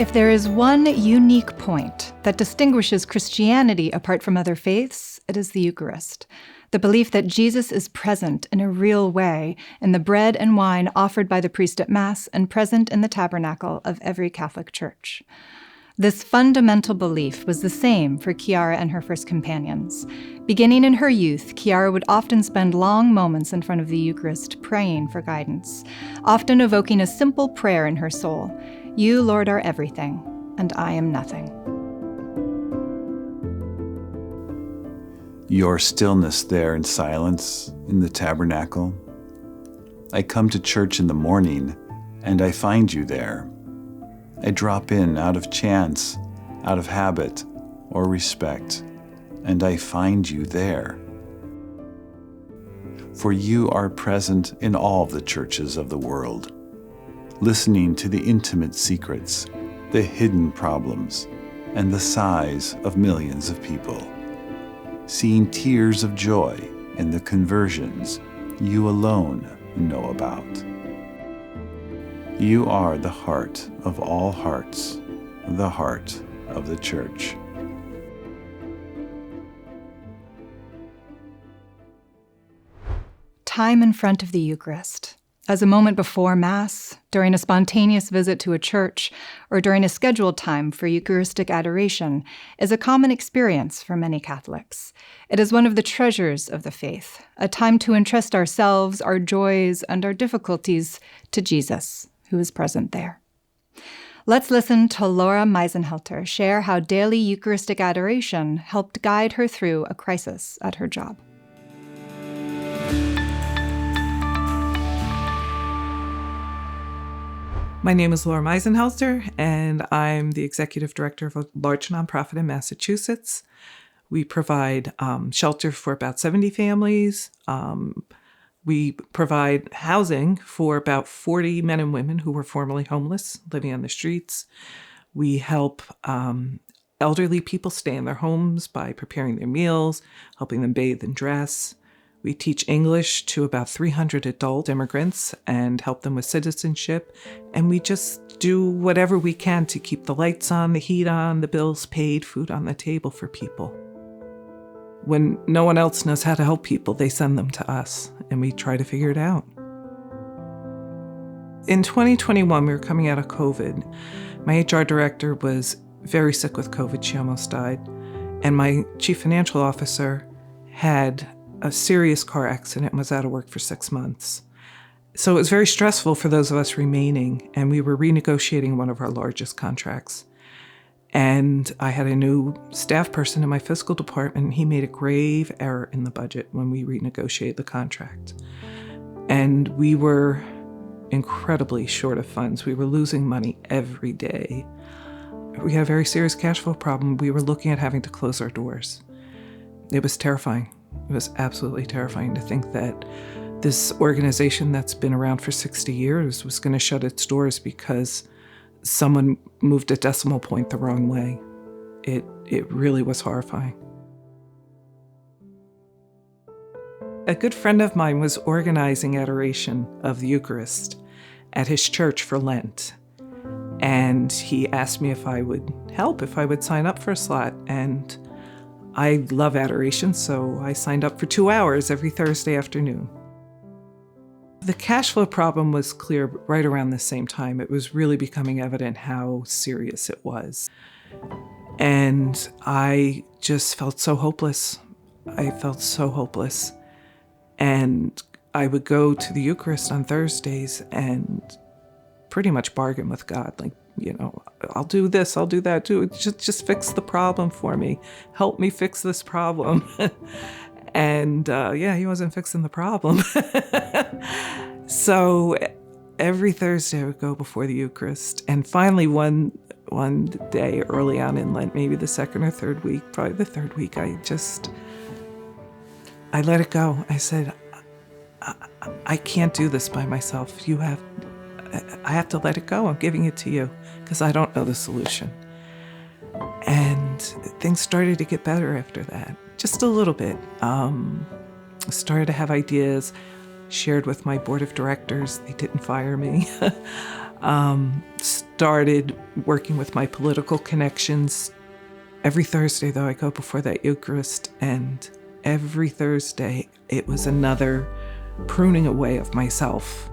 If there is one unique point that distinguishes Christianity apart from other faiths, it is the Eucharist. The belief that Jesus is present in a real way in the bread and wine offered by the priest at Mass and present in the tabernacle of every Catholic church. This fundamental belief was the same for Chiara and her first companions. Beginning in her youth, Chiara would often spend long moments in front of the Eucharist praying for guidance, often evoking a simple prayer in her soul: "You, Lord, are everything, and I am nothing." Your stillness there in silence in the tabernacle. I come to church in the morning, and I find you there. I drop in out of chance, out of habit or respect, and I find you there. For you are present in all the churches of the world, listening to the intimate secrets, the hidden problems, and the sighs of millions of people, seeing tears of joy in the conversions you alone know about. You are the heart of all hearts, the heart of the Church. Time in front of the Eucharist, as a moment before Mass, during a spontaneous visit to a church, or during a scheduled time for Eucharistic adoration, is a common experience for many Catholics. It is one of the treasures of the faith, a time to entrust ourselves, our joys, and our difficulties to Jesus, who is present there. Let's listen to Laura Meisenhelter share how daily Eucharistic adoration helped guide her through a crisis at her job. My name is Laura Meisenhelter, and I'm the executive director of a large nonprofit in Massachusetts. We provide shelter for about 70 families. We provide housing for about 40 men and women who were formerly homeless, living on the streets. We help elderly people stay in their homes by preparing their meals, helping them bathe and dress. We teach English to about 300 adult immigrants and help them with citizenship. And we just do whatever we can to keep the lights on, the heat on, the bills paid, food on the table for people. When no one else knows how to help people, they send them to us, and we try to figure it out. In 2021, we were coming out of COVID. My HR director was very sick with COVID. She almost died. And my chief financial officer had a serious car accident and was out of work for 6 months. So it was very stressful for those of us remaining, and we were renegotiating one of our largest contracts. And I had a new staff person in my fiscal department, and he made a grave error in the budget when we renegotiated the contract. And we were incredibly short of funds. We were losing money every day. We had a very serious cash flow problem. We were looking at having to close our doors. It was terrifying. It was absolutely terrifying to think that this organization that's been around for 60 years was going to shut its doors because someone moved a decimal point the wrong way. It really was horrifying. A good friend of mine was organizing adoration of the Eucharist at his church for Lent. And he asked me if I would help, if I would sign up for a slot. And I love adoration, so I signed up for 2 hours every Thursday afternoon. The cash flow problem was clear right around the same time. It was really becoming evident how serious it was. And I just felt so hopeless. I felt so hopeless. And I would go to the Eucharist on Thursdays and pretty much bargain with God, like, I'll do this, I'll do that, just fix the problem for me. Help me fix this problem. And he wasn't fixing the problem. So every Thursday I would go before the Eucharist. And finally one day early on in Lent, maybe the second or third week, probably the third week, I let it go. I said, I can't do this by myself. I have to let it go. I'm giving it to you because I don't know the solution. And things started to get better after that, just a little bit. Started to have ideas, shared with my board of directors. They didn't fire me. started working with my political connections. Every Thursday, though, I go before that Eucharist, and every Thursday it was another pruning away of myself.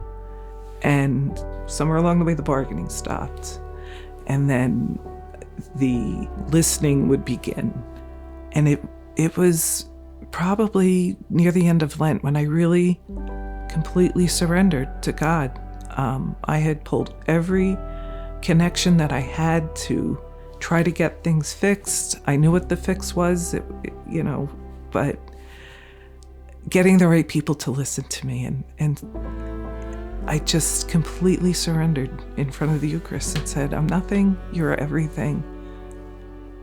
And somewhere along the way, the bargaining stopped. And then the listening would begin. And it was probably near the end of Lent when I really completely surrendered to God. I had pulled every connection that I had to try to get things fixed. I knew what the fix was, but getting the right people to listen to me. And I just completely surrendered in front of the Eucharist and said, I'm nothing, you're everything.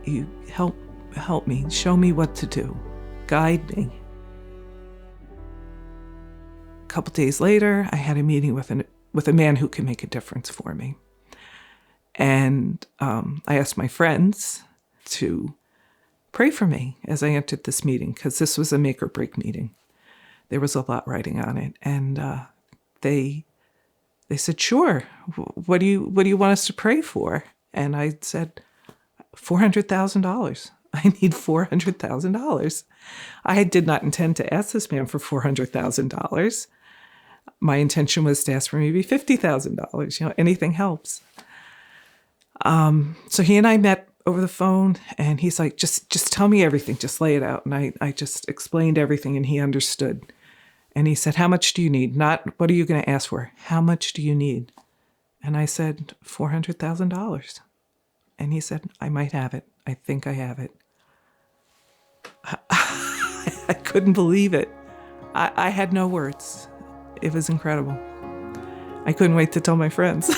You help me, show me what to do, guide me. A couple days later, I had a meeting with a man who can make a difference for me. And I asked my friends to pray for me as I entered this meeting, because this was a make or break meeting. There was a lot riding on it. And they said, sure, what do you want us to pray for? And I said, $400,000. I need $400,000. I did not intend to ask this man for $400,000. My intention was to ask for maybe $50,000. Anything helps. So he and I met over the phone, and he's like, just tell me everything, just lay it out. And I just explained everything, and he understood. And he said, how much do you need? Not, what are you going to ask for? How much do you need? And I said, $400,000. And he said, I might have it. I think I have it. I couldn't believe it. I had no words. It was incredible. I couldn't wait to tell my friends.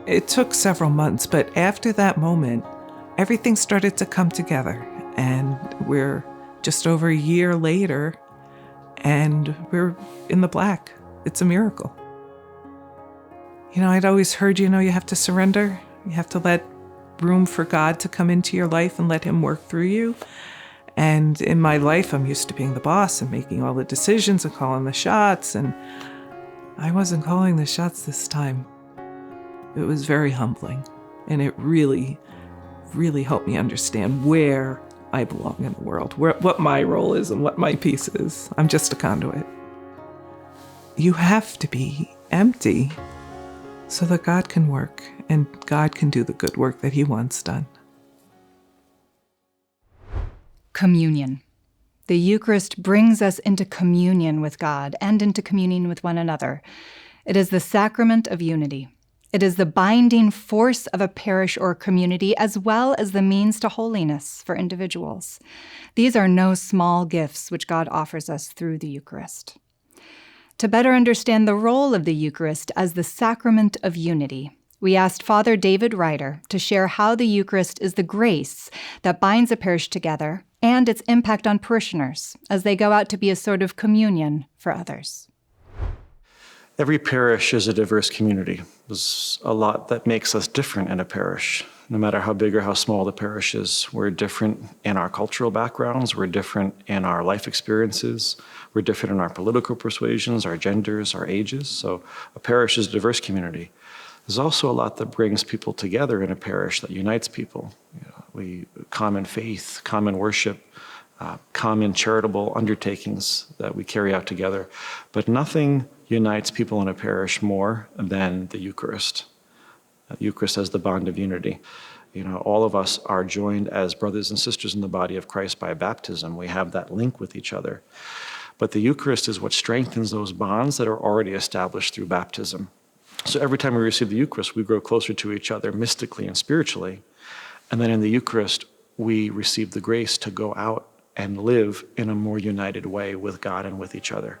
It took several months, but after that moment, everything started to come together. And we're just over a year later, and we're in the black. It's a miracle. I'd always heard, you have to surrender. You have to let room for God to come into your life and let him work through you. And in my life, I'm used to being the boss and making all the decisions and calling the shots. And I wasn't calling the shots this time. It was very humbling. And it really, really helped me understand where I belong in the world, what my role is and what my piece is. I'm just a conduit. You have to be empty so that God can work and God can do the good work that he wants done. Communion. The Eucharist brings us into communion with God and into communion with one another. It is the sacrament of unity. It is the binding force of a parish or community, as well as the means to holiness for individuals. These are no small gifts which God offers us through the Eucharist. To better understand the role of the Eucharist as the sacrament of unity, we asked Father David Ryder to share how the Eucharist is the grace that binds a parish together and its impact on parishioners as they go out to be a sort of communion for others. Every parish is a diverse community. There's a lot that makes us different in a parish. No matter how big or how small the parish is, we're different in our cultural backgrounds, we're different in our life experiences, we're different in our political persuasions, our genders, our ages. So a parish is a diverse community. There's also a lot that brings people together in a parish, that unites people. Common faith, common worship, common charitable undertakings that we carry out together. But nothing unites people in a parish more than the Eucharist. The Eucharist as the bond of unity. All of us are joined as brothers and sisters in the body of Christ by baptism. We have that link with each other. But the Eucharist is what strengthens those bonds that are already established through baptism. So every time we receive the Eucharist, we grow closer to each other mystically and spiritually. And then in the Eucharist, we receive the grace to go out and live in a more united way with God and with each other.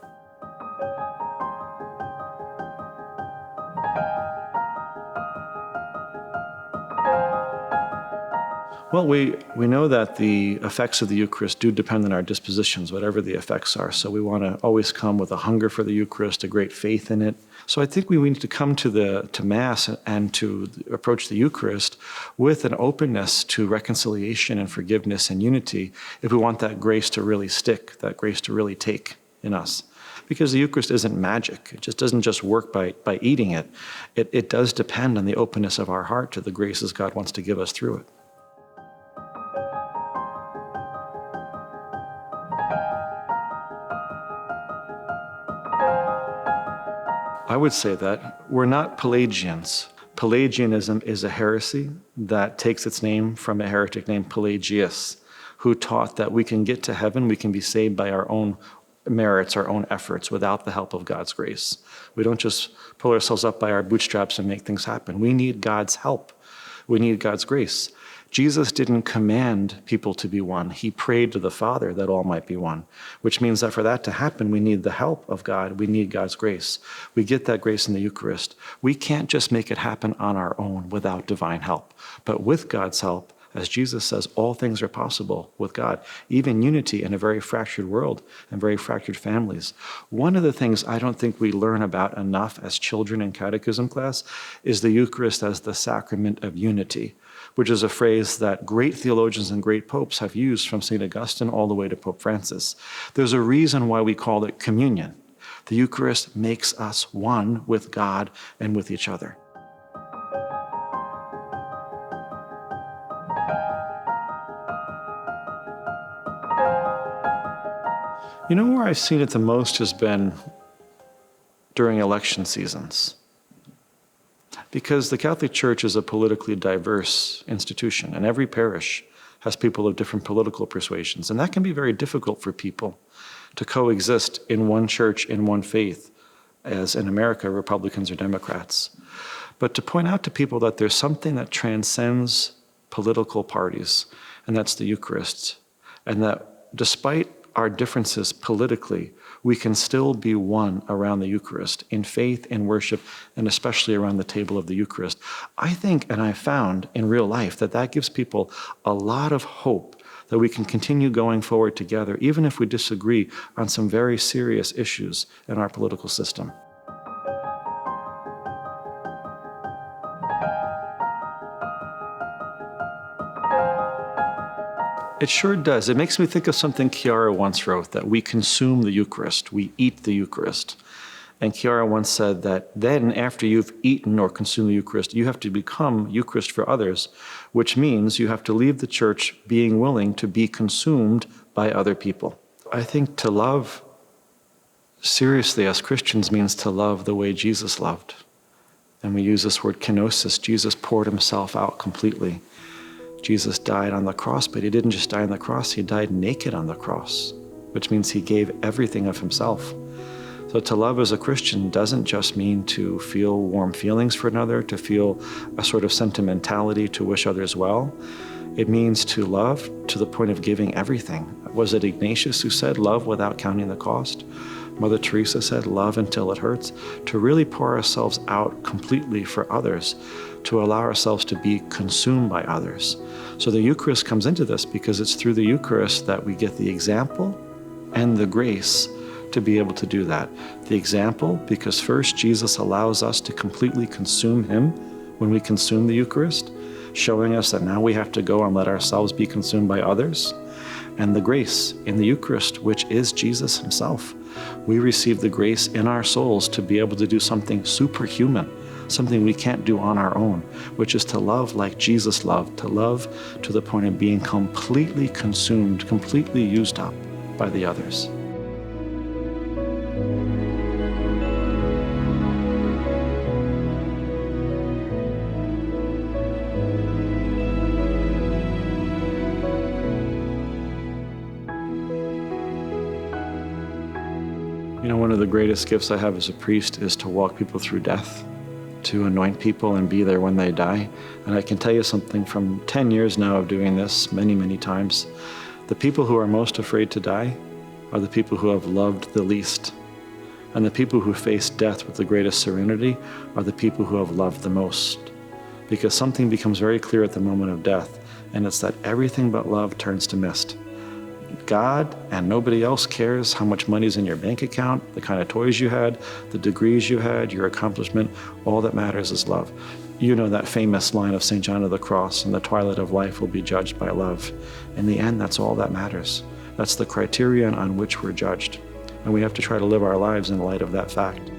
Well, we know that the effects of the Eucharist do depend on our dispositions, whatever the effects are. So we want to always come with a hunger for the Eucharist, a great faith in it. So I think we need to come to Mass and to approach the Eucharist with an openness to reconciliation and forgiveness and unity if we want that grace to really stick, that grace to really take in us. Because the Eucharist isn't magic. It just doesn't just work by eating it. It does depend on the openness of our heart to the graces God wants to give us through it. I would say that we're not Pelagians. Pelagianism is a heresy that takes its name from a heretic named Pelagius, who taught that we can get to heaven, we can be saved by our own merits, our own efforts, without the help of God's grace. We don't just pull ourselves up by our bootstraps and make things happen. We need God's help. We need God's grace. Jesus didn't command people to be one. He prayed to the Father that all might be one, which means that for that to happen, we need the help of God. We need God's grace. We get that grace in the Eucharist. We can't just make it happen on our own without divine help. But with God's help, as Jesus says, all things are possible with God, even unity in a very fractured world and very fractured families. One of the things I don't think we learn about enough as children in catechism class is the Eucharist as the sacrament of unity, which is a phrase that great theologians and great popes have used from St. Augustine all the way to Pope Francis. There's a reason why we call it communion. The Eucharist makes us one with God and with each other. You know where I've seen it the most has been during election seasons. Because the Catholic Church is a politically diverse institution, and every parish has people of different political persuasions. And that can be very difficult for people to coexist in one church, in one faith, as in America, Republicans or Democrats. But to point out to people that there's something that transcends political parties, and that's the Eucharist, and that despite our differences politically, we can still be one around the Eucharist in faith, in worship, and especially around the table of the Eucharist. I think, and I found in real life, that gives people a lot of hope that we can continue going forward together, even if we disagree on some very serious issues in our political system. It sure does. It makes me think of something Chiara once wrote, that we consume the Eucharist, we eat the Eucharist. And Chiara once said that then, after you've eaten or consumed the Eucharist, you have to become Eucharist for others, which means you have to leave the church being willing to be consumed by other people. I think to love seriously as Christians means to love the way Jesus loved. And we use this word kenosis. Jesus poured himself out completely. Jesus died on the cross, but he didn't just die on the cross, he died naked on the cross, which means he gave everything of himself. So to love as a Christian doesn't just mean to feel warm feelings for another, to feel a sort of sentimentality to wish others well. It means to love to the point of giving everything. Was it Ignatius who said, love without counting the cost? Mother Teresa said, love until it hurts. To really pour ourselves out completely for others, to allow ourselves to be consumed by others. So the Eucharist comes into this because it's through the Eucharist that we get the example and the grace to be able to do that. The example, because first Jesus allows us to completely consume him when we consume the Eucharist, showing us that now we have to go and let ourselves be consumed by others. And the grace in the Eucharist, which is Jesus himself. We receive the grace in our souls to be able to do something superhuman, something we can't do on our own, which is to love like Jesus loved, to love to the point of being completely consumed, completely used up by the others. You know, one of the greatest gifts I have as a priest is to walk people through death, to anoint people and be there when they die. And I can tell you something from 10 years now of doing this many, many times. The people who are most afraid to die are the people who have loved the least. And the people who face death with the greatest serenity are the people who have loved the most. Because something becomes very clear at the moment of death, and it's that everything but love turns to mist. God and nobody else cares how much money's in your bank account, the kind of toys you had, the degrees you had, your accomplishment. All that matters is love. You know that famous line of St. John of the Cross, "In the twilight of life will be judged by love." In the end, that's all that matters. That's the criterion on which we're judged. And we have to try to live our lives in light of that fact.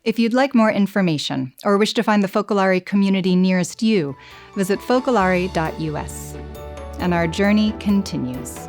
If you'd like more information or wish to find the Focolare community nearest you, visit focolare.us. And our journey continues.